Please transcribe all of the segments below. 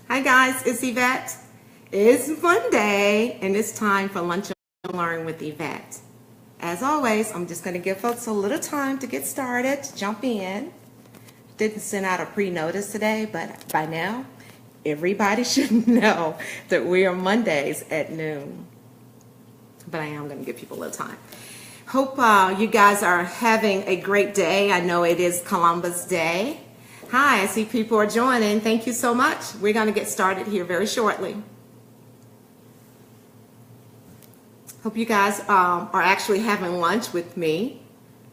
Hi guys, it's Yvette. It's Monday and it's time for Lunch and Learn with Yvette. As always, I'm just going to give folks a little time to get started, jump in. Didn't send out a pre-notice today, but by now, everybody should know that we are Mondays at noon. But I am going to give people a little time. Hope you guys are having a great day. I know it is Columbus Day. Hi, I see people are joining. Thank you so much. We're going to get started here very shortly. Hope you guys are actually having lunch with me.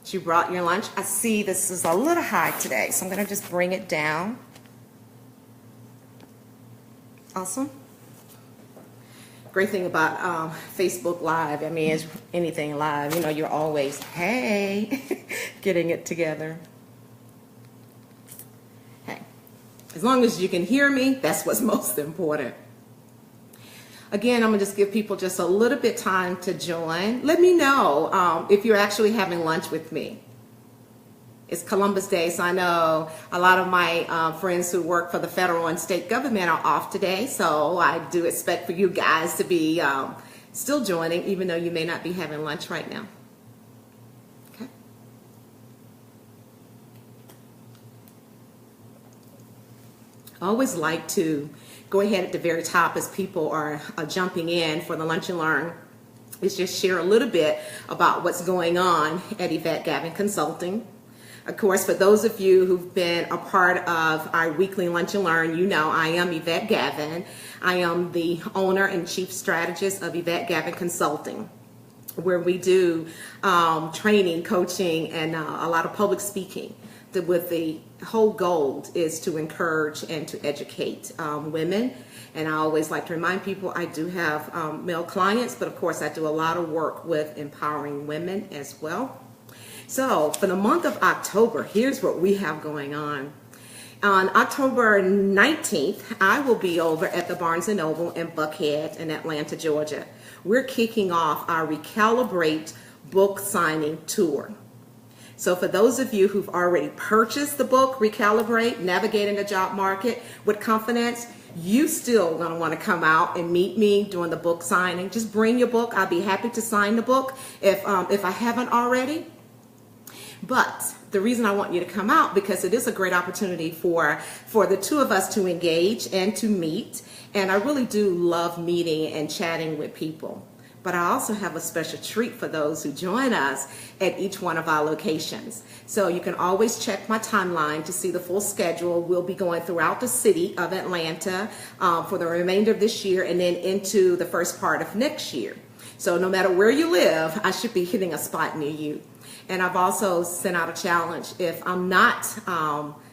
You brought your lunch. I see this is a little high today, so I'm going to just bring it down. Awesome. Great thing about Facebook Live, I mean, it's anything live, you know, you're always, hey, getting it together. As long as you can hear me, that's what's most important. Again, I'm going to just give people just a little bit time to join. Let me know if you're actually having lunch with me. It's Columbus Day, so I know a lot of my friends who work for the federal and state government are off today, so I do expect for you guys to be still joining, even though you may not be having lunch right now. I always like to go ahead at the very top as people are jumping in for the Lunch and Learn, is just share a little bit about what's going on at Yvette Gavin Consulting. Of course, for those of you who've been a part of our weekly Lunch and Learn, you know I am Yvette Gavin. I am the owner and chief strategist of Yvette Gavin Consulting, where we do training, coaching, and a lot of public speaking. With the whole goal is to encourage and to educate women. And I always like to remind people I do have male clients, but of course I do a lot of work with empowering women as well. So for the month of October, here's what we have going on. On October 19th, I will be over at the Barnes & Noble in Buckhead in Atlanta, Georgia. We're kicking off our Recalibrate book signing tour. So for those of you who've already purchased the book, Recalibrate, Navigating the Job Market with Confidence, you still going to want to come out and meet me during the book signing. Just bring your book. I'll be happy to sign the book if I haven't already. But the reason I want you to come out, because it is a great opportunity for the two of us to engage and to meet. And I really do love meeting and chatting with people. But I also have a special treat for those who join us at each one of our locations. So you can always check my timeline to see the full schedule. We'll be going throughout the city of Atlanta for the remainder of this year and then into the first part of next year. So no matter where you live, I should be hitting a spot near you. And I've also sent out a challenge. If I'm not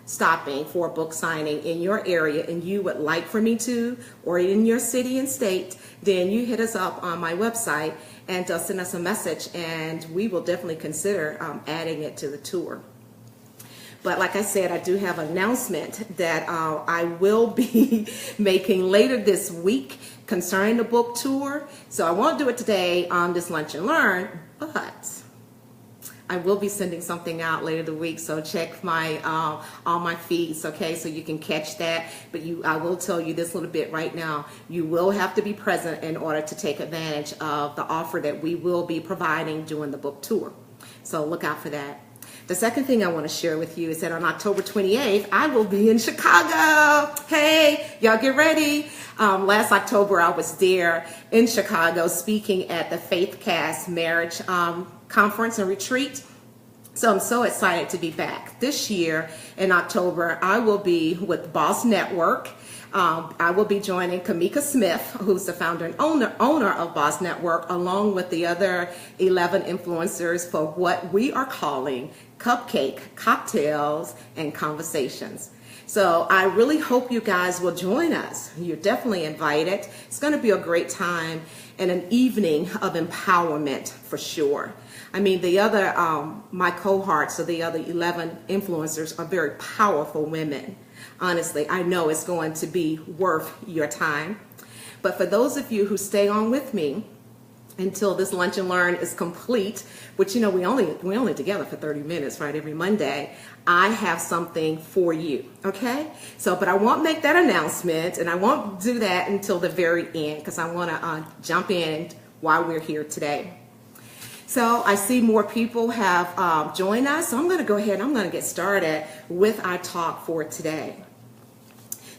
stopping for a book signing in your area and you would like for me to, or in your city and state, then you hit us up on my website and send us a message, and we will definitely consider adding it to the tour. But like I said, I do have an announcement that I will be making later this week concerning the book tour. So I won't do it today on this Lunch and Learn, but I will be sending something out later the week, so check my all my feeds, okay, so you can catch that. But I will tell you this little bit right now. You will have to be present in order to take advantage of the offer that we will be providing during the book tour. So look out for that. The second thing I want to share with you is that on October 28th, I will be in Chicago. Hey, y'all get ready. Last October, I was there in Chicago speaking at the Faith Cast Marriage Conference and Retreat. So I'm so excited to be back. This year in October, I will be with Boss Network. I will be joining Kamika Smith, who's the founder and owner of Boss Network, along with the other 11 influencers for what we are calling Cupcake Cocktails and Conversations. So I really hope you guys will join us. You're definitely invited. It's going to be a great time and an evening of empowerment for sure. I mean, the other, my cohorts, so the other 11 influencers are very powerful women. Honestly, I know it's going to be worth your time. But for those of you who stay on with me, until this lunch and learn is complete, which we only together for 30 minutes, right? Every Monday, I have something for you. Okay? But I won't make that announcement, and I won't do that until the very end, because I want to jump in while we're here today. So I see more people have joined us, so I'm going to go ahead and I'm going to get started with our talk for today.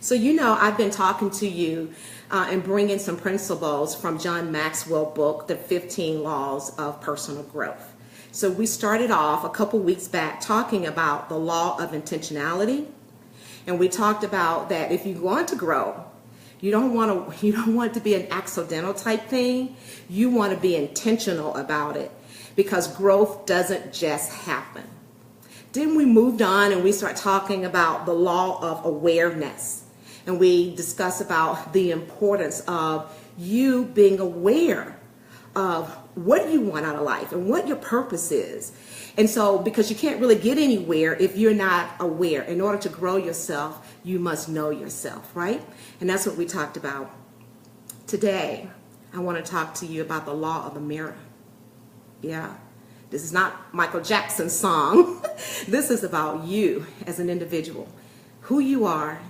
So I've been talking to you and bringing some principles from John Maxwell's book, The 15 Laws of Personal Growth. So we started off a couple weeks back talking about the law of intentionality, and we talked about that if you want to grow, you don't want it to be an accidental type thing. You want to be intentional about it, because growth doesn't just happen. Then we moved on and we start talking about the law of awareness. And we discuss about the importance of you being aware of what you want out of life and what your purpose is. And so, because you can't really get anywhere if you're not aware. In order to grow yourself, you must know yourself, right? And that's what we talked about. Today, I want to talk to you about the law of the mirror. Yeah, this is not Michael Jackson's song. This is about you as an individual, who you are,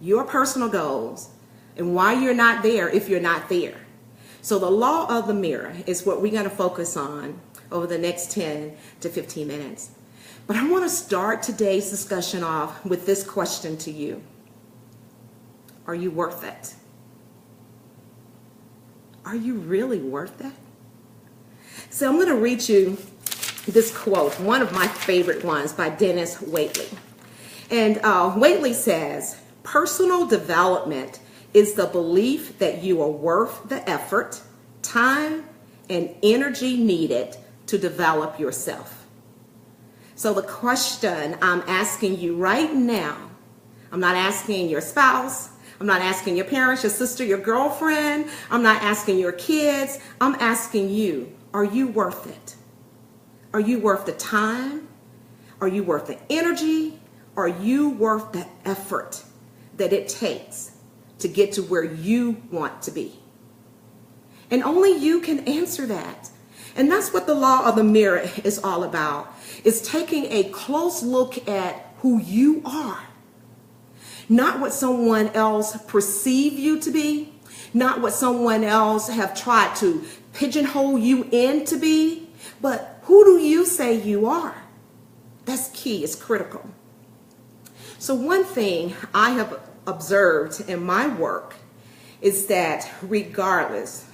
your personal goals, and why you're not there if you're not there. So the law of the mirror is what we're going to focus on over the next 10 to 15 minutes. But I want to start today's discussion off with this question to you. Are you worth it? Are you really worth it? So I'm going to read you this quote, one of my favorite ones by Dennis Waitley. And Waitley says, personal development is the belief that you are worth the effort, time, and energy needed to develop yourself. So the question I'm asking you right now, I'm not asking your spouse, I'm not asking your parents, your sister, your girlfriend, I'm not asking your kids, I'm asking you, are you worth it? Are you worth the time? Are you worth the energy? Are you worth the effort that it takes to get to where you want to be? And only you can answer that. And that's what the law of the mirror is all about. It's taking a close look at who you are. Not what someone else perceive you to be, not what someone else have tried to pigeonhole you in to be, but who do you say you are? That's key, it's critical. So one thing I have observed in my work is that regardless,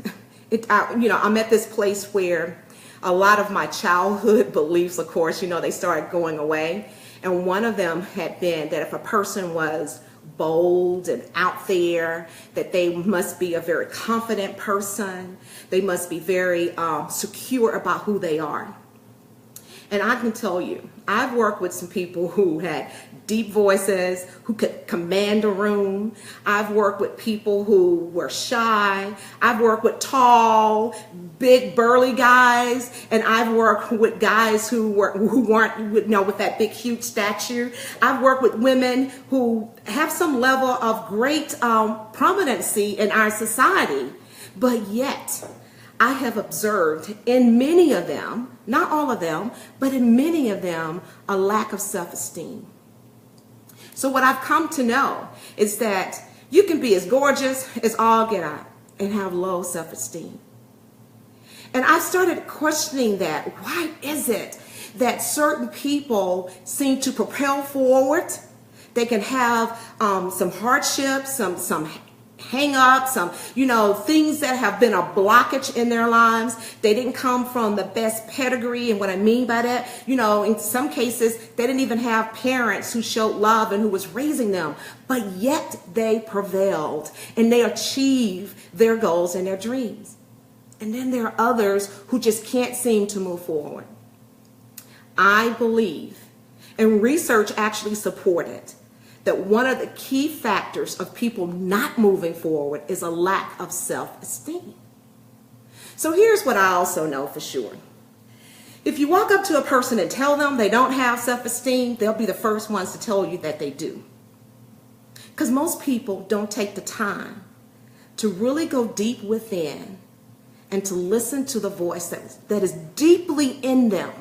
I'm at this place where a lot of my childhood beliefs, of course, they started going away. And one of them had been that if a person was bold and out there, that they must be a very confident person. They must be very secure about who they are. And I can tell you, I've worked with some people who had deep voices, who could command a room. I've worked with people who were shy. I've worked with tall, big, burly guys. And I've worked with guys who weren't, with that big, huge stature. I've worked with women who have some level of great prominency in our society. But yet, I have observed in many of them, not all of them, but in many of them, a lack of self-esteem. So what I've come to know is that you can be as gorgeous as all get out and have low self-esteem. And I started questioning that. Why is it that certain people seem to propel forward? They can have some hardships, some hang-ups, some, things that have been a blockage in their lives. They didn't come from the best pedigree. And what I mean by that, in some cases, they didn't even have parents who showed love and who was raising them. But yet they prevailed and they achieved their goals and their dreams. And then there are others who just can't seem to move forward. I believe, and research actually supported, that one of the key factors of people not moving forward is a lack of self-esteem. So here's what I also know for sure. If you walk up to a person and tell them they don't have self-esteem, they'll be the first ones to tell you that they do. Because most people don't take the time to really go deep within and to listen to the voice that is deeply in them.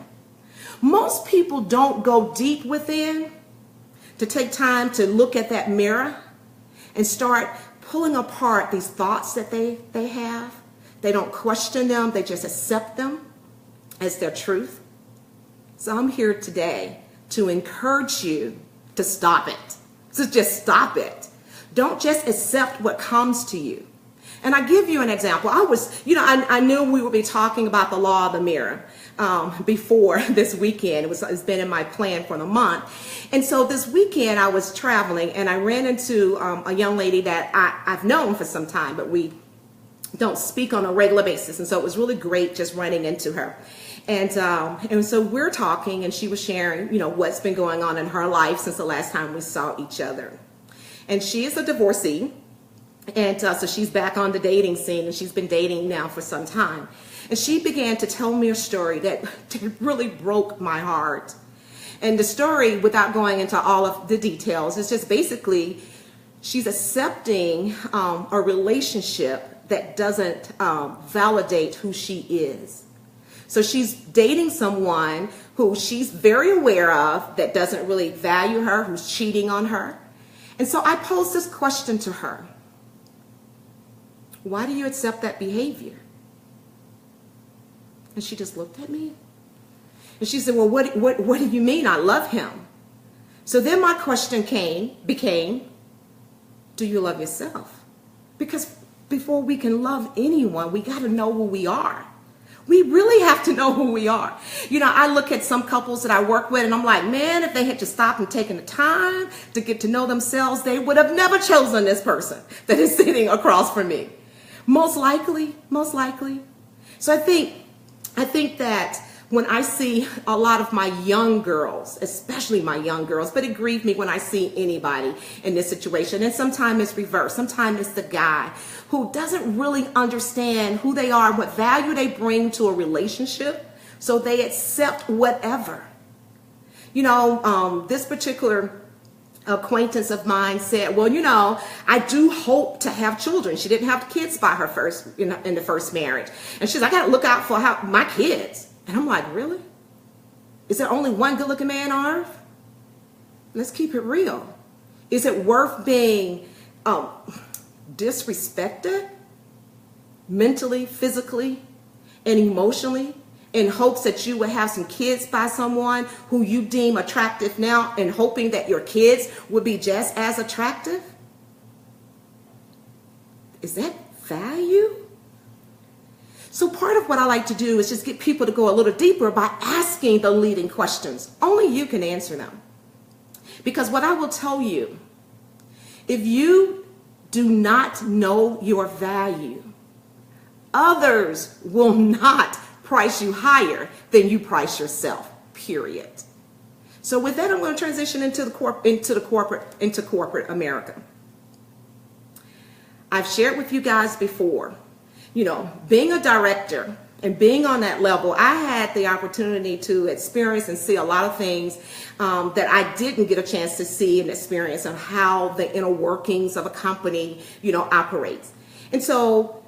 Most people don't go deep within to take time to look at that mirror and start pulling apart these thoughts that they have. They don't question them. They just accept them as their truth. So I'm here today to encourage you to stop it. So just stop it. Don't just accept what comes to you. And I give you an example. I knew we would be talking about the law of the mirror before this weekend. It's been in my plan for the month. And so this weekend I was traveling and I ran into a young lady that I've known for some time, but we don't speak on a regular basis. And so it was really great just running into her. And so we're talking and she was sharing, what's been going on in her life since the last time we saw each other. And she is a divorcee. And so she's back on the dating scene and she's been dating now for some time. And she began to tell me a story that really broke my heart. And the story, without going into all of the details, is just basically she's accepting a relationship that doesn't validate who she is. So she's dating someone who she's very aware of that doesn't really value her, who's cheating on her. And so I posed this question to her. Why do you accept that behavior? And she just looked at me. And she said, well, what do you mean? I love him. So then my question became, do you love yourself? Because before we can love anyone, we got to know who we are. We really have to know who we are. I look at some couples that I work with and I'm like, man, if they had just stopped and taken the time to get to know themselves, they would have never chosen this person that is sitting across from me. Most likely. So I think that when I see a lot of my young girls, especially my young girls, but it grieves me when I see anybody in this situation. And sometimes it's reversed. Sometimes it's the guy who doesn't really understand who they are, what value they bring to a relationship. So they accept whatever. This particular acquaintance of mine said, well, I do hope to have children. She didn't have kids by her first, in the first marriage. And she's, I got to look out for my kids. And I'm like, really? Is there only one good looking man on earth? Let's keep it real. Is it worth being disrespected mentally, physically, and emotionally in hopes that you would have some kids by someone who you deem attractive now and hoping that your kids would be just as attractive? Is that value? So part of what I like to do is just get people to go a little deeper by asking the leading questions. Only you can answer them. Because what I will tell you, if you do not know your value, others will not price you higher than you price yourself, period. So with that, I'm going to transition into corporate America. I've shared with you guys before, being a director and being on that level, I had the opportunity to experience and see a lot of things that I didn't get a chance to see and experience on how the inner workings of a company, operates. And so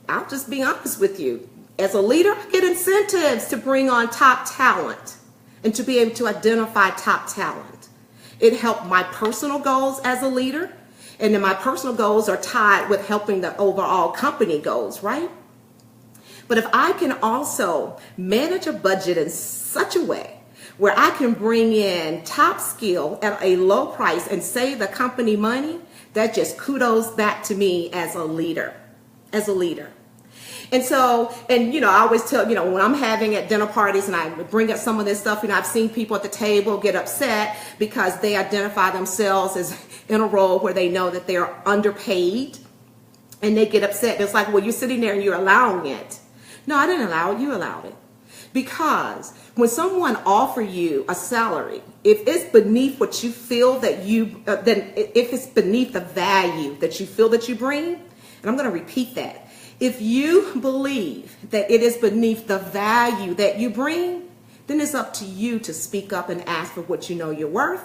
I'll just be honest with you. As a leader, I get incentives to bring on top talent and to be able to identify top talent. It helped my personal goals as a leader, and then my personal goals are tied with helping the overall company goals, right? But if I can also manage a budget in such a way where I can bring in top skill at a low price and save the company money, that just kudos back to me as a leader. And so, I always tell, when I'm having at dinner parties and I bring up some of this stuff, I've seen people at the table get upset because they identify themselves as in a role where they know that they're underpaid and they get upset. It's like, well, you're sitting there and you're allowing it. No, I didn't allow it. You allowed it. Because when someone offers you a salary, if it's beneath what you feel that then if it's beneath the value that you feel that you bring, and I'm going to repeat that. If you believe that it is beneath the value that you bring, then it's up to you to speak up and ask for what you know you're worth,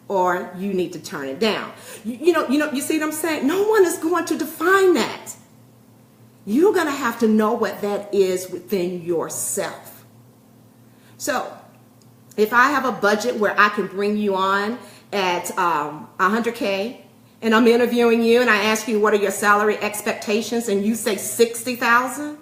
or you need to turn it down. You see what I'm saying? No one is going to define that. You're going to have to know what that is within yourself. So if I have a budget where I can bring you on at $100K, and I'm interviewing you and I ask you what are your salary expectations and you say $60,000,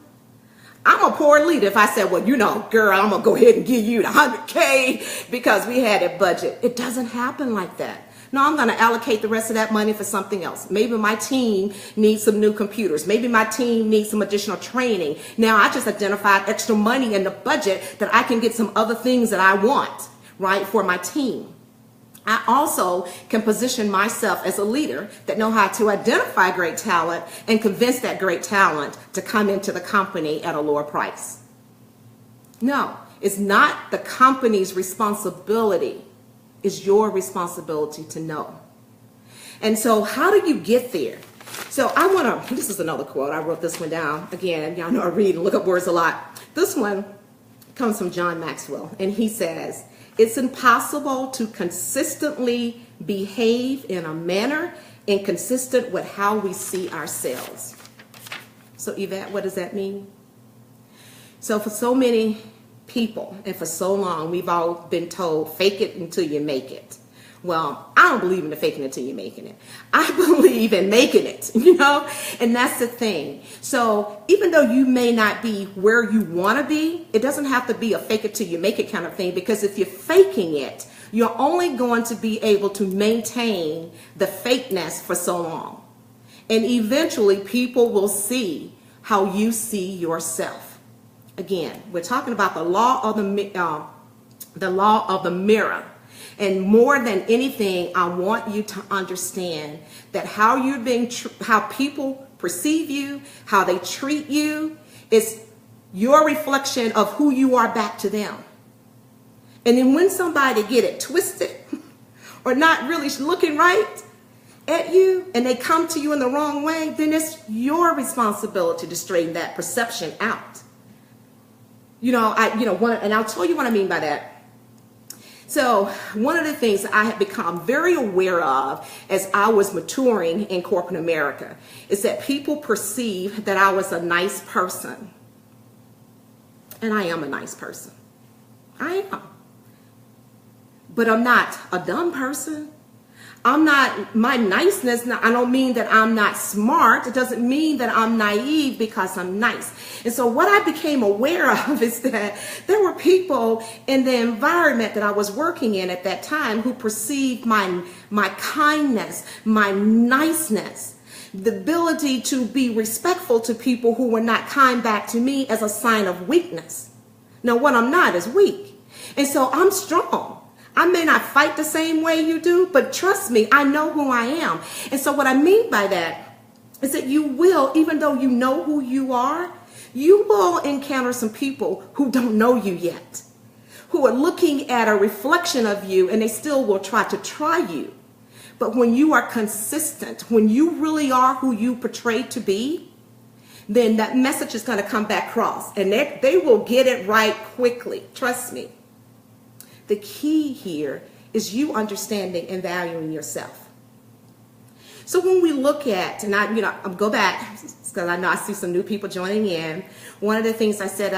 I'm a poor leader if I said, well, you know, girl, I'm going to go ahead and give you the $100K because we had a budget. It doesn't happen like that. No, I'm going to allocate the rest of that money for something else. Maybe my team needs some new computers. Maybe my team needs some additional training. Now I just identified extra money in the budget that I can get some other things that I want, right, for my team. I also can position myself as a leader that know how to identify great talent and convince that great talent to come into the company at a lower price. No, it's not the company's responsibility. It's your responsibility to know. And so how do you get there? So I want to, this is another quote. I wrote this one down. Again, y'all know I read and look up words a lot. This one comes from John Maxwell, and he says, it's impossible to consistently behave in a manner inconsistent with how we see ourselves. So Yvette, what does that mean? So for so many people and for so long, we've all been told, fake it until you make it. Well, I don't believe in the faking it until you're making it. I believe in making it, you know, and that's the thing. So even though you may not be where you want to be, it doesn't have to be a fake it till you make it kind of thing, because if you're faking it, you're only going to be able to maintain the fakeness for so long. And eventually people will see how you see yourself. Again, we're talking about the law of the mirror. And more than anything, I want you to understand that how you're being, how people perceive you, how they treat you, is your reflection of who you are back to them. And then when somebody get it twisted or not really looking right at you, and they come to you in the wrong way, then it's your responsibility to straighten that perception out. And I'll tell you what I mean by that. So one of the things I have become very aware of as I was maturing in corporate America is that people perceive that I was a nice person. And I am a nice person. I am. But I'm not a dumb person. I'm not, my niceness, I don't mean that I'm not smart. It doesn't mean that I'm naive because I'm nice. And so what I became aware of is that there were people in the environment that I was working in at that time who perceived my kindness, my niceness, the ability to be respectful to people who were not kind back to me as a sign of weakness. Now, what I'm not is weak. And so I'm strong. I may not fight the same way you do, but trust me, I know who I am. And so what I mean by that is that you will, even though you know who you are, you will encounter some people who don't know you yet, who are looking at a reflection of you, and they still will try to try you. But when you are consistent, when you really are who you portray to be, then that message is going to come back across, and they will get it right quickly. Trust me. The key here is you understanding and valuing yourself. So when we look at, and I'll go back because I know I see some new people joining in. One of the things I said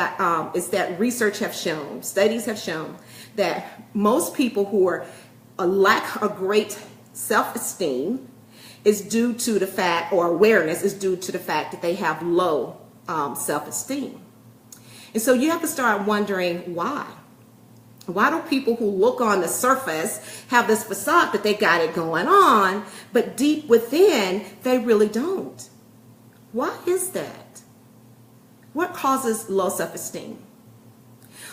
is that research have shown, studies have shown that most people who lack a great self-esteem is due to the fact, or awareness is due to the fact that they have low self-esteem. And so you have to start wondering why. Why do people who look on the surface have this facade that they got it going on, but deep within, they really don't? Why is that? What causes low self-esteem?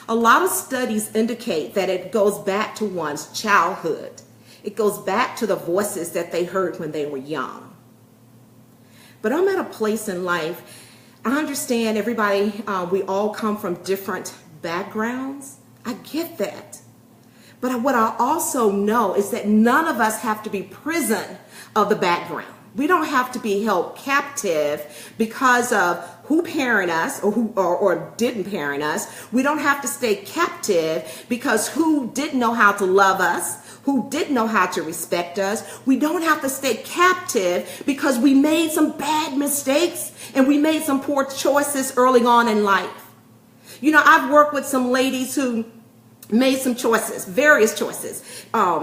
A lot of studies indicate that it goes back to one's childhood. It goes back to the voices that they heard when they were young. But I'm at a place in life, I understand everybody, we all come from different backgrounds. I get that. But what I also know is that none of us have to be prison of the background. We don't have to be held captive because of who parent us or didn't parent us. We don't have to stay captive because who didn't know how to love us, who didn't know how to respect us. We don't have to stay captive because we made some bad mistakes and we made some poor choices early on in life. You know, I've worked with some ladies who made some choices, various choices.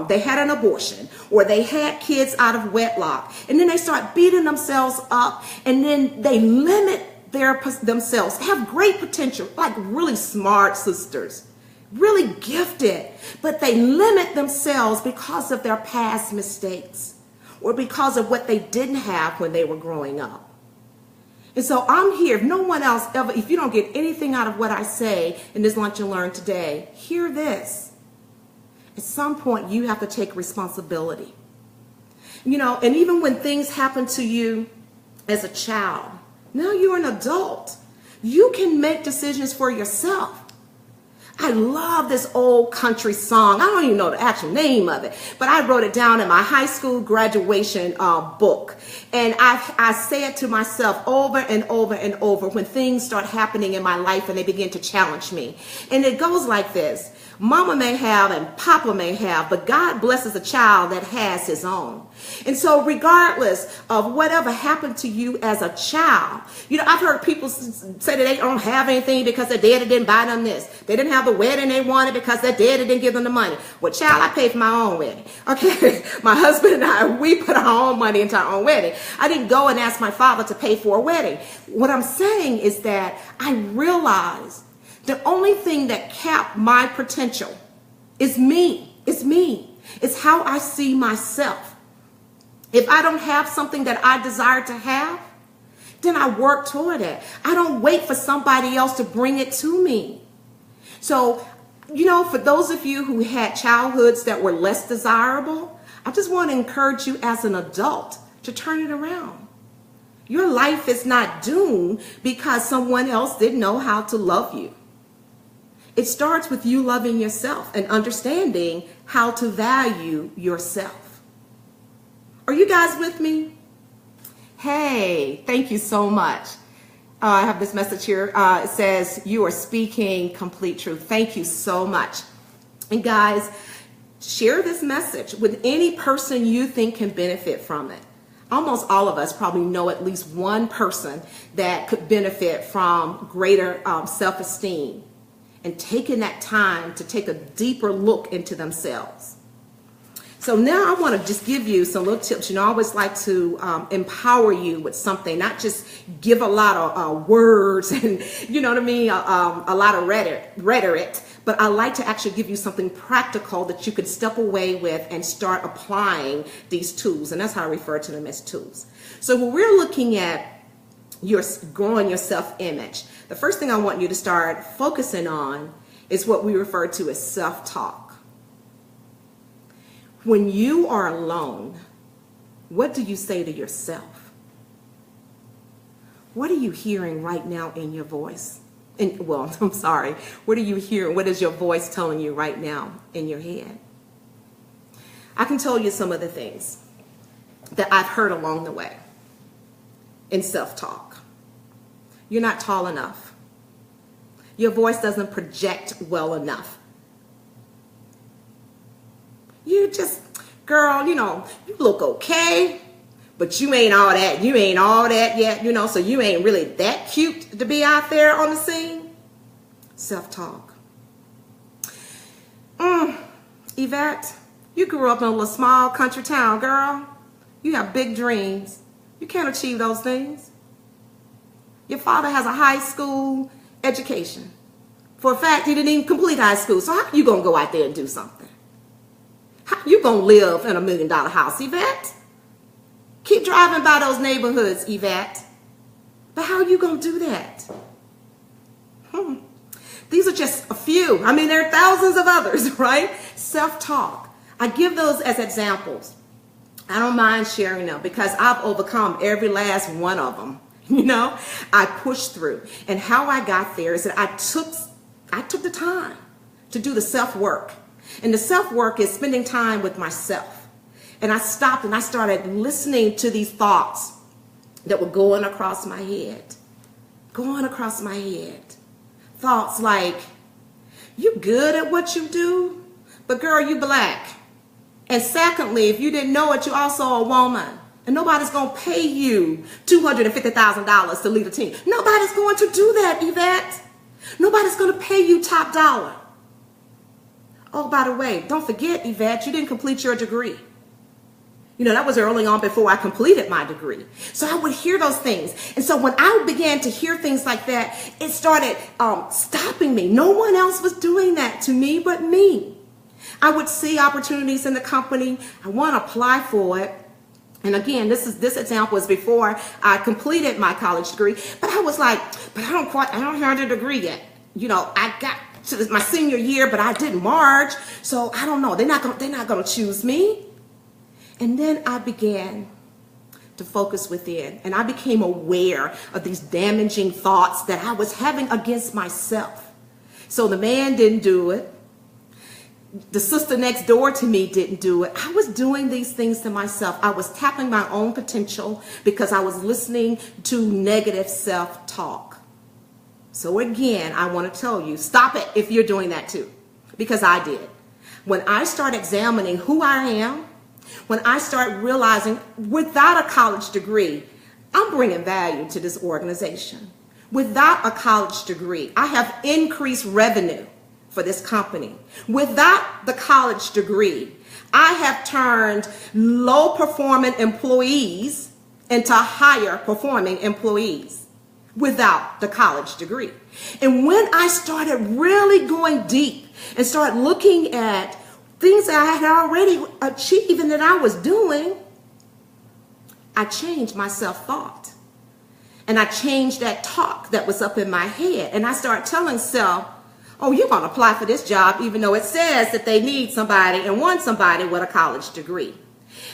They had an abortion or they had kids out of wedlock, and then they start beating themselves up, and then they limit themselves, have great potential, like really smart sisters, really gifted, but they limit themselves because of their past mistakes or because of what they didn't have when they were growing up. And so I'm here, if no one else ever, if you don't get anything out of what I say in this Lunch and Learn today, hear this. At some point, you have to take responsibility. You know, and even when things happen to you as a child, now you're an adult. You can make decisions for yourself. I love this old country song. I don't even know the actual name of it, but I wrote it down in my high school graduation book. And I say it to myself over and over and over when things start happening in my life and they begin to challenge me. And it goes like this. Mama may have and Papa may have, but God blesses a child that has his own. And so regardless of whatever happened to you as a child, you know, I've heard people say that they don't have anything because their daddy didn't buy them this. They didn't have the wedding they wanted because their daddy didn't give them the money. Well, child, I paid for my own wedding. Okay, my husband and I, we put our own money into our own wedding. I didn't go and ask my father to pay for a wedding. What I'm saying is that I realized the only thing that capped my potential is me. It's me. It's how I see myself. If I don't have something that I desire to have, then I work toward it. I don't wait for somebody else to bring it to me. So, you know, for those of you who had childhoods that were less desirable, I just want to encourage you as an adult to turn it around. Your life is not doomed because someone else didn't know how to love you. It starts with you loving yourself and understanding how to value yourself. Are you guys with me? Hey, thank you so much. I have this message here. It says, you are speaking complete truth. Thank you so much. And guys, share this message with any person you think can benefit from it. Almost all of us probably know at least one person that could benefit from greater self-esteem and taking that time to take a deeper look into themselves. So now I want to just give you some little tips. You know, I always like to empower you with something, not just give a lot of words and, you know what I mean, a lot of rhetoric, but I like to actually give you something practical that you could step away with and start applying these tools. And that's how I refer to them as tools. So when we're looking at growing your self-image, the first thing I want you to start focusing on is what we refer to as self-talk. When you are alone, what do you say to yourself? What are you hearing right now in your voice? Well, I'm sorry. What are you hearing? What is your voice telling you right now in your head? I can tell you some of the things that I've heard along the way in self-talk. You're not tall enough. Your voice doesn't project well enough. You just, girl, you know, you look okay, but you ain't all that. You ain't all that yet, you know, so you ain't really that cute to be out there on the scene. Self-talk. Yvette, you grew up in a little small country town, girl. You have big dreams. You can't achieve those things. Your father has a high school education. For a fact, he didn't even complete high school. So how are you going to go out there and do something? How you going to live in $1 million house, Yvette? Keep driving by those neighborhoods, Yvette. But how are you going to do that? These are just a few. I mean, there are thousands of others, right? Self-talk. I give those as examples. I don't mind sharing them because I've overcome every last one of them. You know, I pushed through. And how I got there is that I took the time to do the self-work. And the self-work is spending time with myself. And I stopped and I started listening to these thoughts that were going across my head. Thoughts like, you good at what you do, but girl, you black. And secondly, if you didn't know it, you're also a woman. And nobody's going to pay you $250,000 to lead a team. Nobody's going to do that, Yvette. Nobody's going to pay you top dollar. Oh, by the way, don't forget, Yvette, you didn't complete your degree. You know, that was early on before I completed my degree. So I would hear those things. And so when I began to hear things like that, it started stopping me. No one else was doing that to me but me. I would see opportunities in the company. I want to apply for it. And again, this example was before I completed my college degree. But I was like, but I don't have the degree yet. You know, I got to my senior year, but I didn't March. So I don't know. They're not going to choose me. And then I began to focus within, and I became aware of these damaging thoughts that I was having against myself. So the man didn't do it. The sister next door to me didn't do it. I was doing these things to myself. I was tapping my own potential because I was listening to negative self-talk. So again, I want to tell you, stop it if you're doing that too, because I did. When I start examining who I am, when I start realizing without a college degree, I'm bringing value to this organization. Without a college degree, I have increased revenue for this company. Without the college degree, I have turned low performing employees into higher performing employees without the college degree. And when I started really going deep and started looking at things that I had already achieved and that I was doing, I changed my self-thought. And I changed that talk that was up in my head. And I started telling self, oh, you're going to apply for this job even though it says that they need somebody and want somebody with a college degree.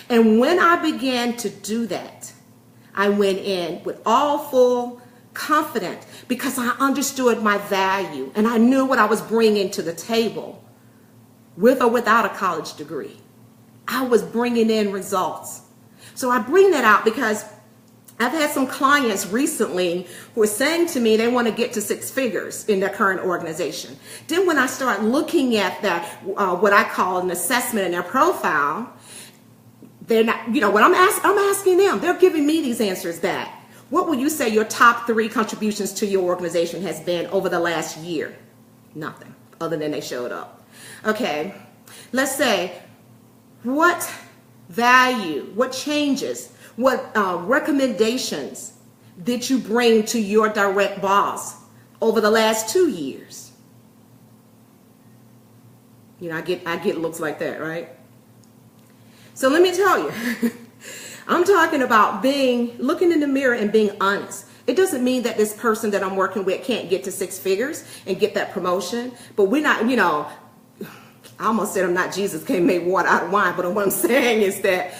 And when I began to do that, I went in with all full confidence because I understood my value and I knew what I was bringing to the table. With or without a college degree, I was bringing in results. So I bring that out because I've had some clients recently who are saying to me they want to get to 6 figures in their current organization. Then when I start looking at that, what I call an assessment in their profile, they're not, you know, when I'm asking them, they're giving me these answers back. What would you say your top 3 contributions to your organization has been over the last year? Nothing, other than they showed up. Okay, let's say, what value, what changes, what recommendations did you bring to your direct boss over the last 2 years? You know, I get looks like that, right? So let me tell you, I'm talking about looking in the mirror and being honest. It doesn't mean that this person that I'm working with can't get to 6 figures and get that promotion, but we're not, you know, I almost said I'm not Jesus, can't make water out of wine, but what I'm saying is that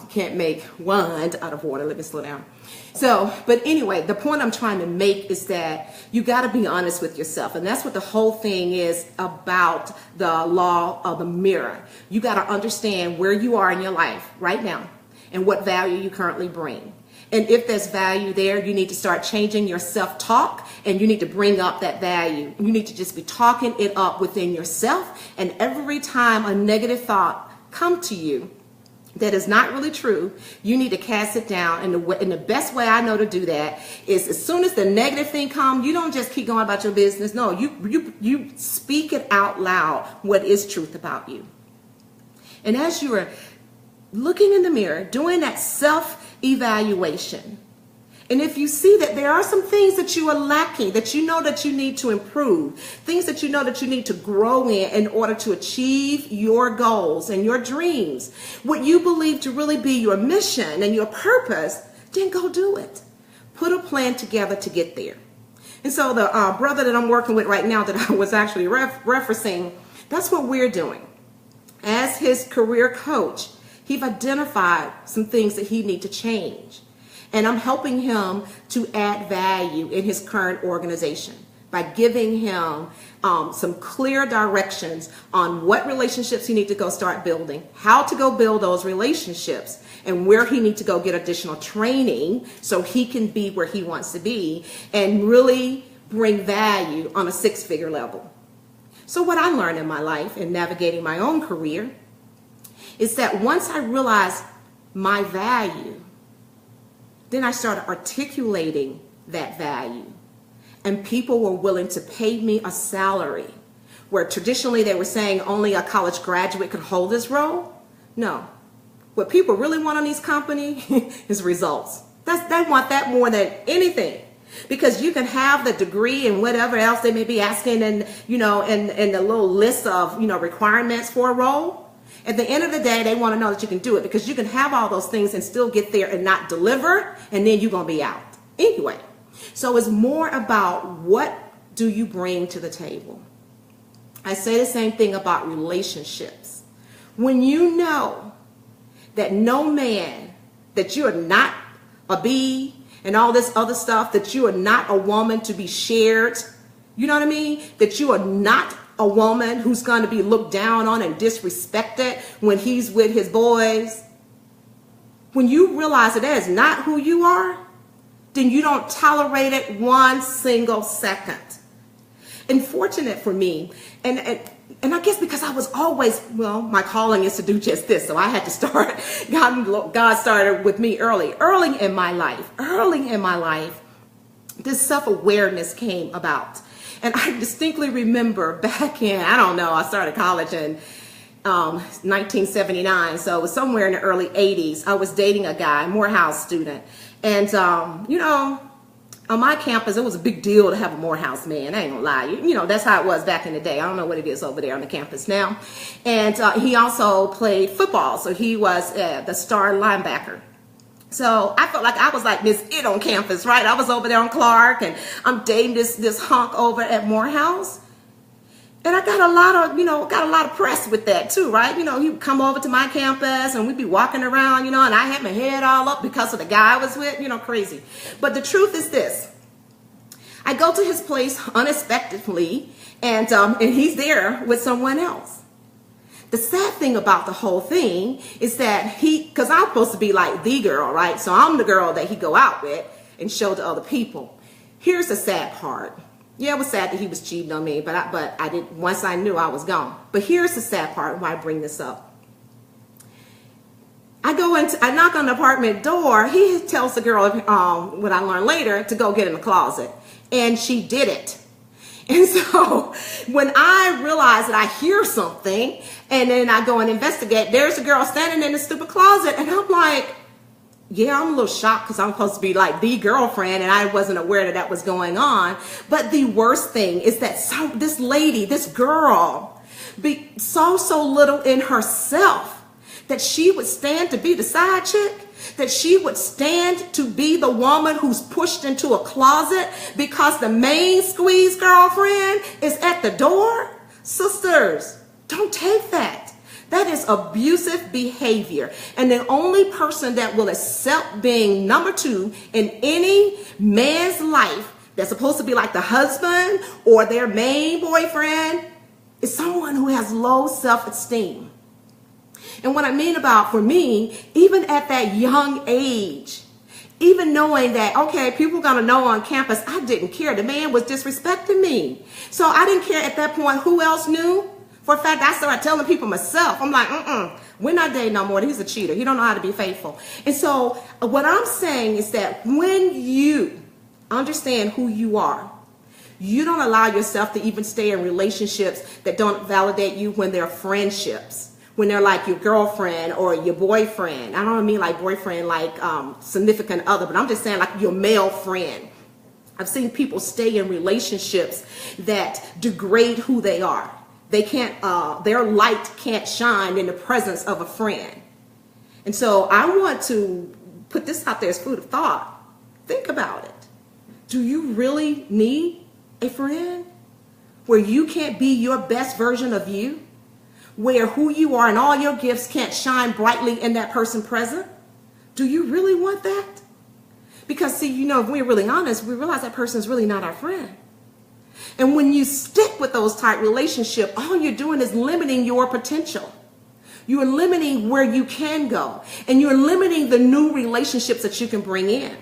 can't make wine out of water. Let me slow down. So, but anyway, the point I'm trying to make is that you got to be honest with yourself. And that's what the whole thing is about, the law of the mirror. You got to understand where you are in your life right now and what value you currently bring. And if there's value there, you need to start changing your self-talk and you need to bring up that value. You need to just be talking it up within yourself. And every time a negative thought comes to you that is not really true, you need to cast it down. And the best way I know to do that is as soon as the negative thing comes, you don't just keep going about your business. No, you speak it out loud, what is truth about you. And as you are looking in the mirror, doing that self-evaluation, and if you see that there are some things that you are lacking, that you know that you need to improve, things that you know that you need to grow in order to achieve your goals and your dreams, what you believe to really be your mission and your purpose, then go do it. Put a plan together to get there. And so the brother that I'm working with right now that I was actually referencing, that's what we're doing. As his career coach, he's identified some things that he needs to change. And I'm helping him to add value in his current organization by giving him some clear directions on what relationships he needs to go start building, how to go build those relationships, and where he needs to go get additional training so he can be where he wants to be and really bring value on a 6-figure level. So what I learned in my life in navigating my own career is that once I realized my value, then I started articulating that value. And people were willing to pay me a salary, where traditionally they were saying only a college graduate could hold this role. No. What people really want on these companies is results. They want that more than anything. Because you can have the degree and whatever else they may be asking and, and the little list of, requirements for a role. At the end of the day, they want to know that you can do it, because you can have all those things and still get there and not deliver, and then you're going to be out. Anyway, so it's more about what do you bring to the table. I say the same thing about relationships. When you know that no man, that you are not a bee and all this other stuff, that you are not a woman to be shared, you know what I mean? That you are not a woman who's going to be looked down on and disrespected when he's with his boys. When you realize that is not who you are, then you don't tolerate it one single second. And fortunate for me, and I guess because I was always, my calling is to do just this, so I had to start. God started with me early in my life. This self-awareness came about. And I distinctly remember back in, I started college in 1979, so it was somewhere in the early 80s. I was dating a guy, Morehouse student. And, on my campus, it was a big deal to have a Morehouse man. I ain't gonna lie. That's how it was back in the day. I don't know what it is over there on the campus now. And he also played football, so he was the star linebacker. So I felt like I was like Miss It on campus, right? I was over there on Clark, and I'm dating this hunk over at Morehouse. And I got a lot of press with that too, right? He would come over to my campus and we'd be walking around, and I had my head all up because of the guy I was with, crazy. But the truth is this. I go to his place unexpectedly, and he's there with someone else. The sad thing about the whole thing is that because I'm supposed to be like the girl, right? So I'm the girl that he go out with and show to other people. Here's the sad part. Yeah, it was sad that he was cheating on me, but I didn't. Once I knew, I was gone. But here's the sad part why I bring this up. I knock on the apartment door. He tells the girl, what I learned later, to go get in the closet, and she did it. And so when I realize that I hear something, and then I go and investigate, there's a girl standing in the stupid closet, and I'm like, yeah, I'm a little shocked because I'm supposed to be like the girlfriend, and I wasn't aware that was going on. But the worst thing is that this lady, this girl, be so little in herself that she would stand to be the side chick, that she would stand to be the woman who's pushed into a closet because the main squeeze girlfriend is at the door. Sisters, don't take that. That is abusive behavior. And the only person that will accept being number two in any man's life that's supposed to be like the husband or their main boyfriend is someone who has low self-esteem. And what I mean about, for me, even at that young age, even knowing that, okay, people are going to know on campus, I didn't care. The man was disrespecting me. So I didn't care at that point who else knew. For a fact, I started telling people myself, I'm like, we're not dating no more. He's a cheater. He don't know how to be faithful. And so what I'm saying is that when you understand who you are, you don't allow yourself to even stay in relationships that don't validate you when they're friendships. When they're like your girlfriend or your boyfriend. I don't mean like boyfriend, like significant other, but I'm just saying like your male friend. I've seen people stay in relationships that degrade who they are. They can't, their light can't shine in the presence of a friend. And so I want to put this out there as food of thought. Think about it. Do you really need a friend where you can't be your best version of you? Where who you are and all your gifts can't shine brightly in that person present? Do you really want that? Because see, if we're really honest, we realize that person is really not our friend. And when you stick with those type relationships, all you're doing is limiting your potential. You're limiting where you can go. And you're limiting the new relationships that you can bring in.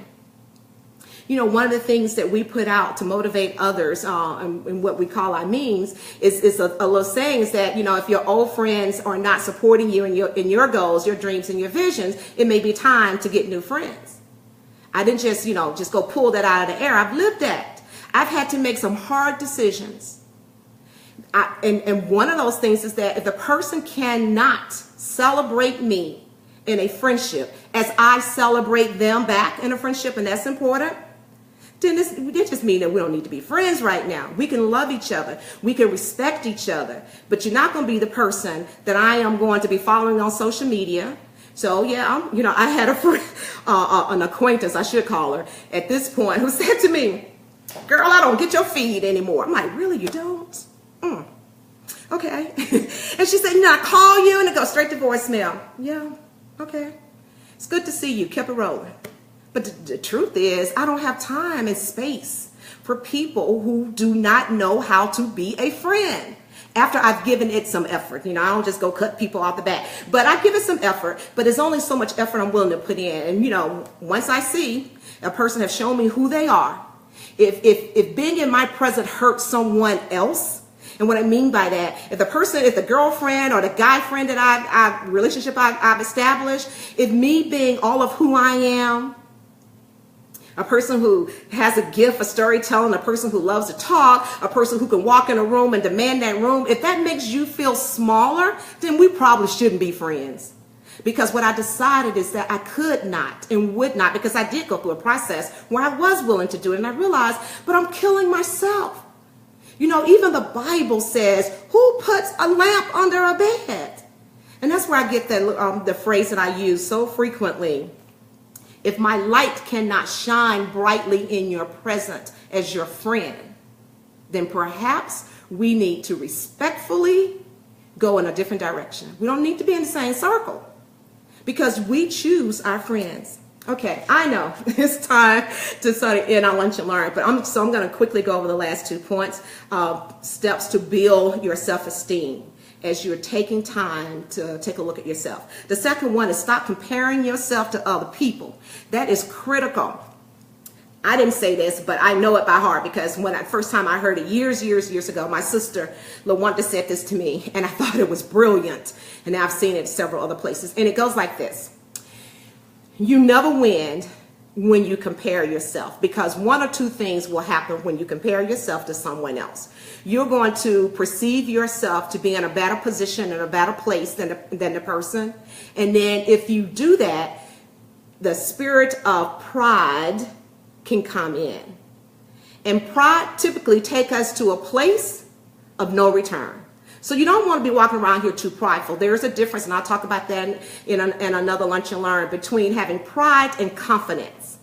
You know, one of the things that we put out to motivate others and what we call our means is a little saying is that, you know, if your old friends are not supporting you in your goals, your dreams, and your visions, it may be time to get new friends. I didn't just, you know, just go pull that out of the air. I've lived that. I've had to make some hard decisions. And one of those things is that if the person cannot celebrate me in a friendship as I celebrate them back in a friendship, and that's important, then it just means that we don't need to be friends right now. We can love each other. We can respect each other. But you're not going to be the person that I am going to be following on social media. So, yeah, you know, I had a friend, an acquaintance, I should call her, at this point, who said to me, girl, I don't get your feed anymore. I'm like, really, you don't? Okay. And she said, you know, I call you and it goes straight to voicemail. Yeah, okay. It's good to see you. Kept it rolling. But the truth is, I don't have time and space for people who do not know how to be a friend. After I've given it some effort, you know, I don't just go cut people off the back, but I give it some effort, but there's only so much effort I'm willing to put in. And, you know, once I see a person have shown me who they are, if being in my presence hurts someone else, and what I mean by that, if the girlfriend or the guy friend that I've established, if me being all of who I am, a person who has a gift for storytelling, a person who loves to talk, a person who can walk in a room and demand that room, if that makes you feel smaller, then we probably shouldn't be friends. Because what I decided is that I could not and would not, because I did go through a process where I was willing to do it, and I realized, but I'm killing myself. You know, even the Bible says, who puts a lamp under a bed? And that's where I get the phrase that I use so frequently. If my light cannot shine brightly in your presence as your friend, then perhaps we need to respectfully go in a different direction. We don't need to be in the same circle because we choose our friends. Okay, I know it's time to sort of end our lunch and learn, but I'm going to quickly go over the last 2 points, steps to build your self-esteem as you're taking time to take a look at yourself. The second one is stop comparing yourself to other people. That is critical. I didn't say this, but I know it by heart because when first time I heard it years ago, my sister LaWanda said this to me, and I thought it was brilliant. And now I've seen it several other places. And it goes like this. You never win when you compare yourself, because one or two things will happen when you compare yourself to someone else. You're going to perceive yourself to be in a better position and a better place than the person. And then if you do that, the spirit of pride can come in. And pride typically takes us to a place of no return. So you don't want to be walking around here too prideful. There's a difference, and I'll talk about that in another Lunch and Learn, between having pride and confidence.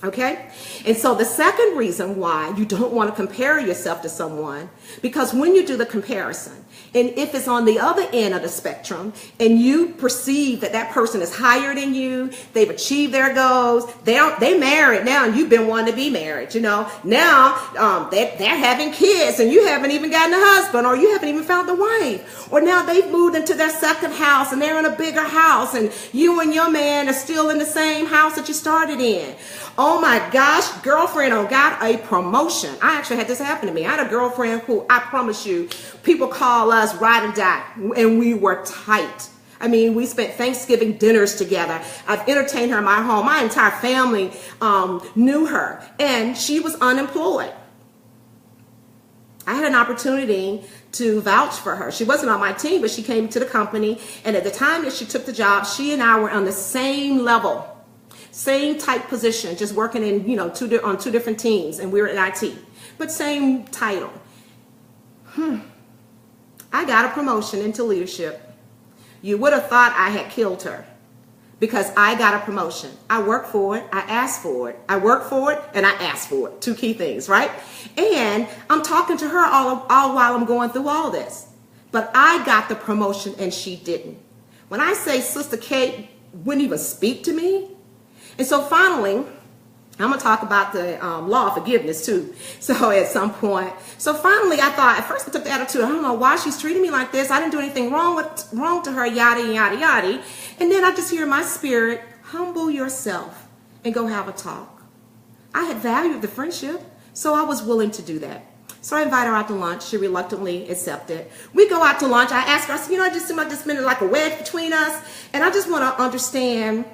Okay? And so the second reason why you don't want to compare yourself to someone, because when you do the comparison, and if it's on the other end of the spectrum, and you perceive that that person is higher than you, they've achieved their goals, they married now, and you've been wanting to be married, you know. Now they're having kids, and you haven't even gotten a husband, or you haven't even found the wife. Or now they've moved into their second house, and they're in a bigger house, and you and your man are still in the same house that you started in. Oh my gosh, girlfriend got a promotion. I actually had this happen to me. I had a girlfriend who, I promise you, people call us ride and die, and we were tight. I mean, we spent Thanksgiving dinners together. I've entertained her in my home. My entire family knew her, and she was unemployed. I had an opportunity to vouch for her. She wasn't on my team, but she came to the company, and at the time that she took the job, she and I were on the same level. Same type position, just working in, you know, on two different teams, and we were in IT, but same title. I got a promotion into leadership. You would have thought I had killed her because I got a promotion. I worked for it. I asked for it. I worked for it, and I asked for it. Two key things, right? And I'm talking to her all while I'm going through all this. But I got the promotion, and she didn't. When I say Sister Kate wouldn't even speak to me, and so finally, I'm going to talk about the law of forgiveness too. So at some point, so finally I thought, at first I took the attitude, I don't know why she's treating me like this. I didn't do anything wrong to her, yada, yada, yada. And then I just hear my spirit, humble yourself and go have a talk. I had valued the friendship, so I was willing to do that. So I invited her out to lunch. She reluctantly accepted. We go out to lunch. I asked her, I said, you know, I just seemed like there's been like a wedge between us, and I just want to understand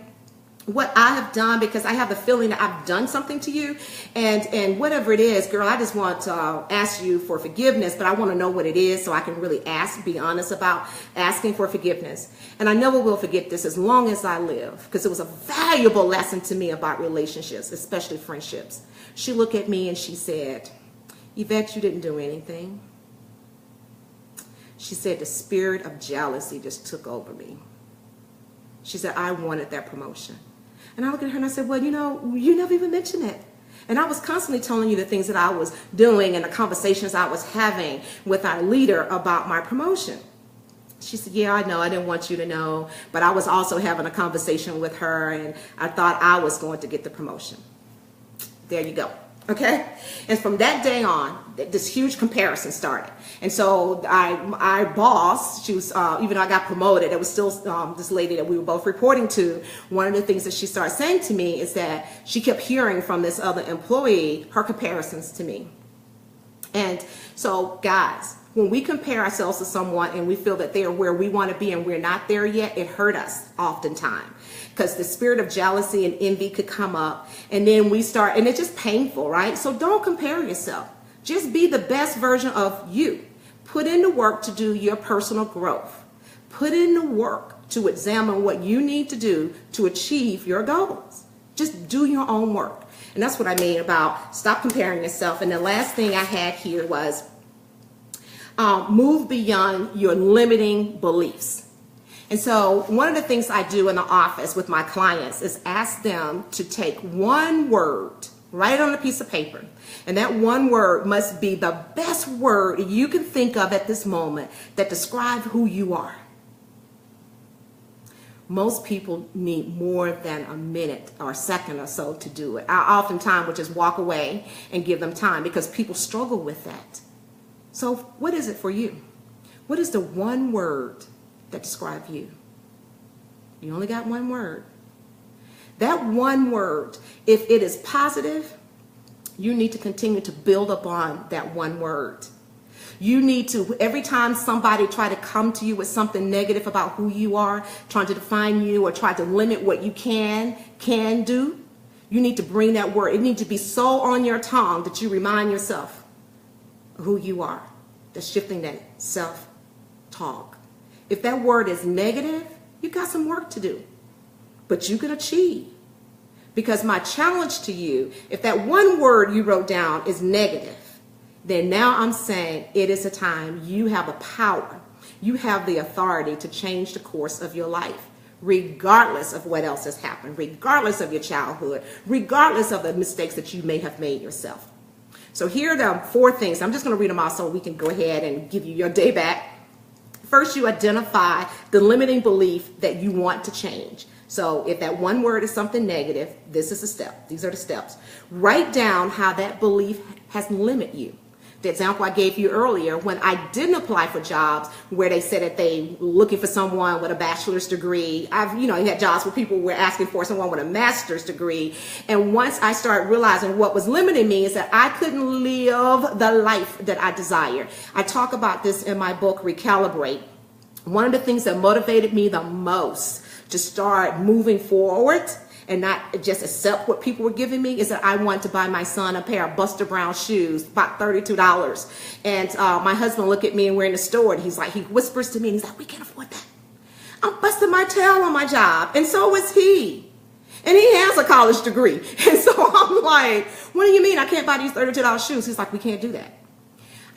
what I have done, because I have the feeling that I've done something to you, and whatever it is, girl, I just want to ask you for forgiveness, but I want to know what it is so I can really be honest about asking for forgiveness. And I never will forget this as long as I live, because it was a valuable lesson to me about relationships, especially friendships. She looked at me and she said, Yvette, you didn't do anything. She said, the spirit of jealousy just took over me. She said, I wanted that promotion. And I looked at her and I said, well, you know, you never even mentioned it. And I was constantly telling you the things that I was doing and the conversations I was having with our leader about my promotion. She said, yeah, I know. I didn't want you to know. But I was also having a conversation with her, and I thought I was going to get the promotion. There you go. Okay. And from that day on, this huge comparison started. And so our boss, she was, even though I got promoted, it was still this lady that we were both reporting to. One of the things that she started saying to me is that she kept hearing from this other employee her comparisons to me. And so, guys, when we compare ourselves to someone and we feel that they are where we want to be and we're not there yet, it hurt us oftentimes, because the spirit of jealousy and envy could come up, and then we start, and it's just painful, right? So don't compare yourself. Just be the best version of you. Put in the work to do your personal growth. Put in the work to examine what you need to do to achieve your goals. Just do your own work. And that's what I mean about stop comparing yourself. And the last thing I had here was move beyond your limiting beliefs. And so one of the things I do in the office with my clients is ask them to take one word, write it on a piece of paper. And that one word must be the best word you can think of at this moment that describes who you are. Most people need more than a minute or a second or so to do it. I oftentimes would just walk away and give them time, because people struggle with that. So what is it for you? What is the one word that describes you? You only got one word. That one word, if it is positive, you need to continue to build upon that one word. You need to, every time somebody try to come to you with something negative about who you are, trying to define you or try to limit what you can do, you need to bring that word. It needs to be so on your tongue that you remind yourself who you are. That's shifting that self-talk. If that word is negative, you got some work to do, but you can achieve. Because my challenge to you, if that one word you wrote down is negative, then now I'm saying it is a time you have a power. You have the authority to change the course of your life, regardless of what else has happened, regardless of your childhood, regardless of the mistakes that you may have made yourself. So here are the 4 things. I'm just going to read them out so we can go ahead and give you your day back. First, you identify the limiting belief that you want to change. So if that one word is something negative, this is a step. These are the steps. Write down how that belief has limited you. The example I gave you earlier, when I didn't apply for jobs where they said that they were looking for someone with a bachelor's degree. You had jobs where people were asking for someone with a master's degree. And once I started realizing what was limiting me is that I couldn't live the life that I desired. I talk about this in my book, Recalibrate. One of the things that motivated me the most to start moving forward and not just accept what people were giving me is that I wanted to buy my son a pair of Buster Brown shoes, about $32. And my husband looked at me and we're in the store, and he whispers to me, and he's like, we can't afford that. I'm busting my tail on my job. And so is he. And he has a college degree. And so I'm like, what do you mean I can't buy these $32 shoes? He's like, we can't do that.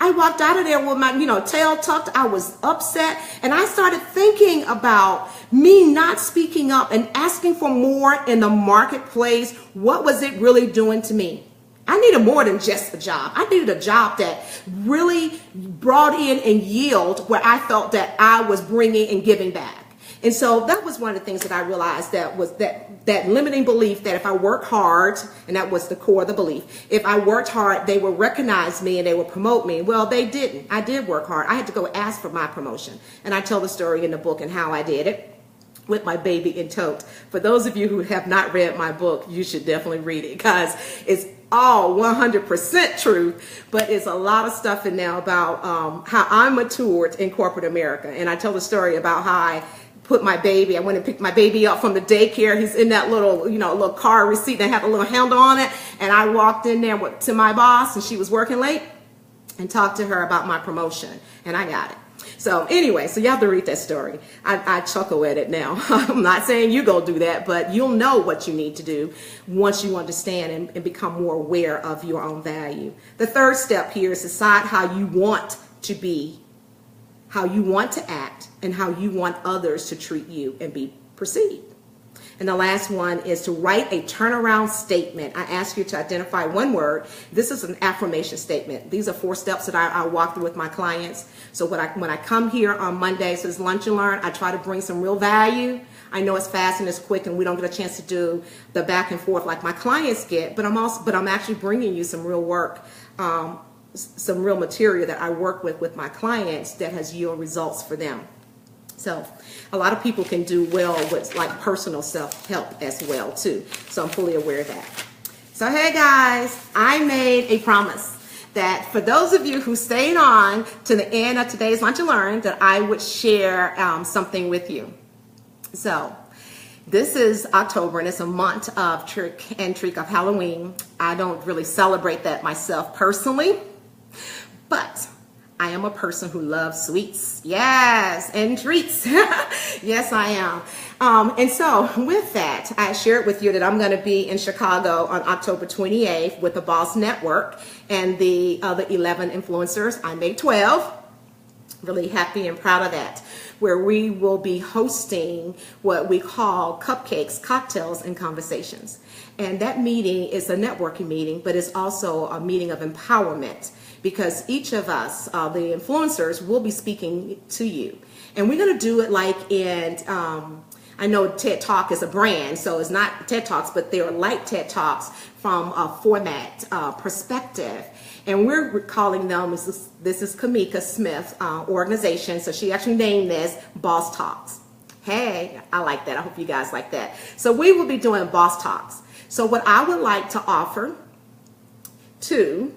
I walked out of there with my, tail tucked. I was upset. And I started thinking about me not speaking up and asking for more in the marketplace. What was it really doing to me? I needed more than just a job. I needed a job that really brought in and yield where I felt that I was bringing and giving back. And so that was one of the things that I realized, that was that limiting belief that if I worked hard, and that was the core of the belief, if I worked hard, they would recognize me and they would promote me. Well, they didn't. I did work hard. I had to go ask for my promotion. And I tell the story in the book and how I did it with my baby in tote. For those of you who have not read my book, you should definitely read it, because it's all 100% truth, but it's a lot of stuff in there about how I matured in corporate America. And I tell the story about how I put my baby, I went and picked my baby up from the daycare. He's in that little, little car receipt that had a little handle on it. And I walked in there to my boss, and she was working late, and talked to her about my promotion, and I got it. So anyway, so you have to read that story. I chuckle at it now. I'm not saying you go do that, but you'll know what you need to do once you understand and become more aware of your own value. The third step here is decide how you want to be, how you want to act, and how you want others to treat you and be perceived. And the last one is to write a turnaround statement. I ask you to identify one word. This is an affirmation statement. These are 4 steps that I walk through with my clients. So when I come here on Monday, so it's Lunch and Learn, I try to bring some real value. I know it's fast and it's quick, and we don't get a chance to do the back and forth like my clients get, but I'm actually bringing you some real work, some real material that I work with my clients that has yield results for them. So a lot of people can do well with like personal self-help as well too. So I'm fully aware of that. So hey guys, I made a promise that for those of you who stayed on to the end of today's Lunch and Learn, that I would share something with you. So this is October, and it's a month of trick and treat of Halloween. I don't really celebrate that myself personally, but I am a person who loves sweets, yes, and treats. Yes, I am. And so with that, I shared with you that I'm going to be in Chicago on October 28th with the Boss Network and the other 11 influencers. I made 12. Really happy and proud of that, where we will be hosting what we call cupcakes, cocktails, and conversations. And that meeting is a networking meeting, but it's also a meeting of empowerment, because each of us, the influencers, will be speaking to you. And we're going to do it like in, I know TED Talk is a brand, so it's not TED Talks, but they're like TED Talks from a format perspective. And we're calling them, this is Kamika Smith organization, so she actually named this Boss Talks. Hey, I like that. I hope you guys like that. So we will be doing Boss Talks. So what I would like to offer to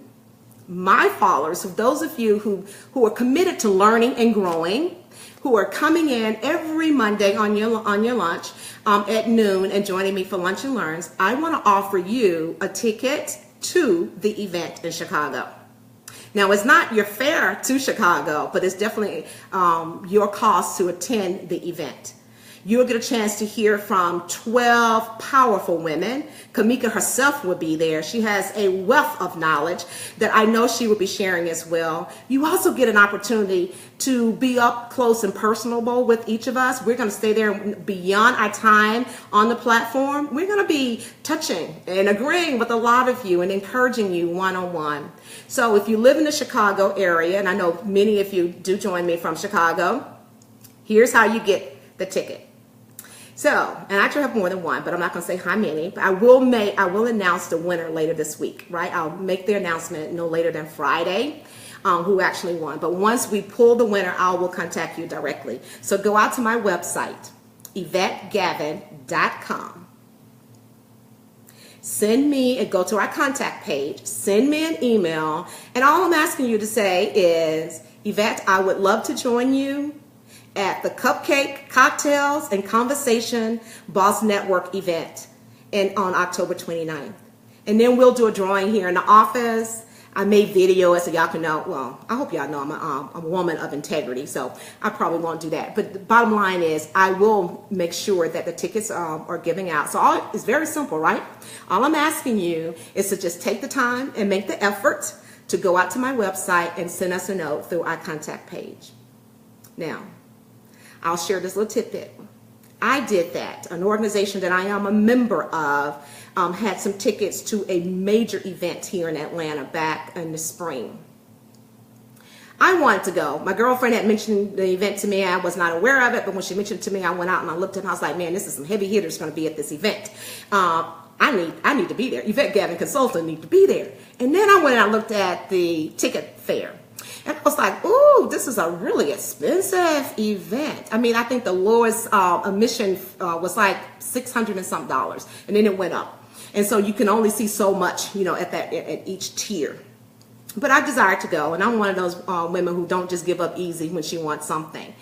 my followers, those of you who are committed to learning and growing, who are coming in every Monday on your lunch at noon and joining me for Lunch and Learns, I want to offer you a ticket to the event in Chicago. Now, it's not your fare to Chicago, but it's definitely your cost to attend the event. You'll get a chance to hear from 12 powerful women. Kamika herself will be there. She has a wealth of knowledge that I know she will be sharing as well. You also get an opportunity to be up close and personable with each of us. We're going to stay there beyond our time on the platform. We're going to be touching and agreeing with a lot of you and encouraging you one-on-one. So if you live in the Chicago area, and I know many of you do join me from Chicago, here's how you get the ticket. So, and I actually have more than one, but I'm not going to say how many. But I will announce the winner later this week, right? I'll make the announcement no later than Friday, who actually won. But once we pull the winner, I will contact you directly. So go out to my website, YvetteGavin.com. Send me, and go to our contact page, send me an email, and all I'm asking you to say is, Yvette, I would love to join you at the Cupcake, Cocktails, and Conversation Boss Network event on October 29th. And then we'll do a drawing here in the office. I may video it so y'all can know. Well, I hope y'all know I'm a woman of integrity, so I probably won't do that. But the bottom line is I will make sure that the tickets are giving out. So it's very simple, right? All I'm asking you is to just take the time and make the effort to go out to my website and send us a note through our contact page. Now, I'll share this little tidbit. I did that. An organization that I am a member of had some tickets to a major event here in Atlanta back in the spring. I wanted to go. My girlfriend had mentioned the event to me. I was not aware of it, but when she mentioned it to me, I went out and I looked at it and I was like, man, this is some heavy hitters going to be at this event. I need to be there. Yvette Gavin Consulting need to be there. And then I went and I looked at the ticket fare. And I was like, ooh, this is a really expensive event. I mean, I think the lowest admission was like $600 and some, and then it went up. And so you can only see so much, at each tier. But I desired to go, and I'm one of those women who don't just give up easy when she wants something.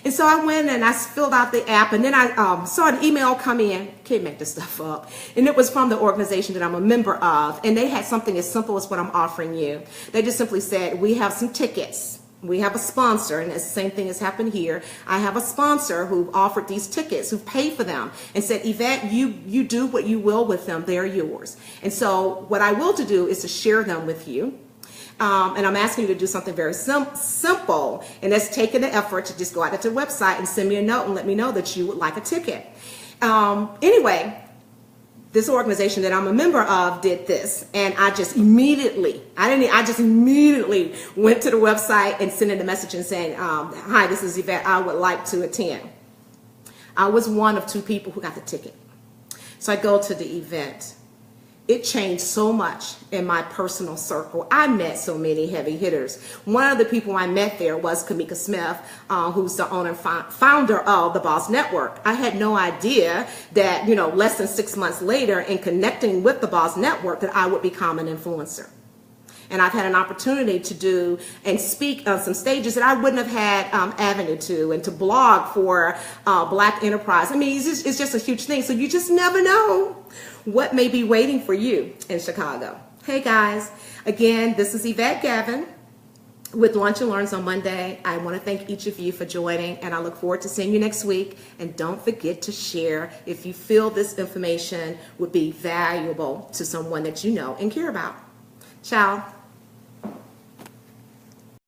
And so I went and I filled out the app, and then I saw an email come in. Can't make this stuff up. And it was from the organization that I'm a member of, and they had something as simple as what I'm offering you. They just simply said, we have some tickets. We have a sponsor, and it's the same thing has happened here. I have a sponsor who offered these tickets, who paid for them, and said, Yvette, you do what you will with them. They're yours. And so what I will to do is to share them with you. And I'm asking you to do something very simple, and that's taking the effort to just go out to the website and send me a note and let me know that you would like a ticket. Anyway, this organization that I'm a member of did this, and I just immediately went to the website and sent in a message and saying, hi, this is Yvette, I would like to attend. I was one of 2 people who got the ticket. So I go to the event. It changed so much in my personal circle. I met so many heavy hitters. One of the people I met there was Kamika Smith, who's the owner and founder of the Boss Network. I had no idea that, less than 6 months later, in connecting with the Boss Network, that I would become an influencer. And I've had an opportunity to do and speak on some stages that I wouldn't have had avenue to, and to blog for Black Enterprise. I mean, it's just a huge thing. So you just never know what may be waiting for you in Chicago. Hey guys, again, this is Yvette Gavin with Lunch and Learns on Monday. I want to thank each of you for joining, and I look forward to seeing you next week. And don't forget to share if you feel this information would be valuable to someone that you know and care about. Ciao.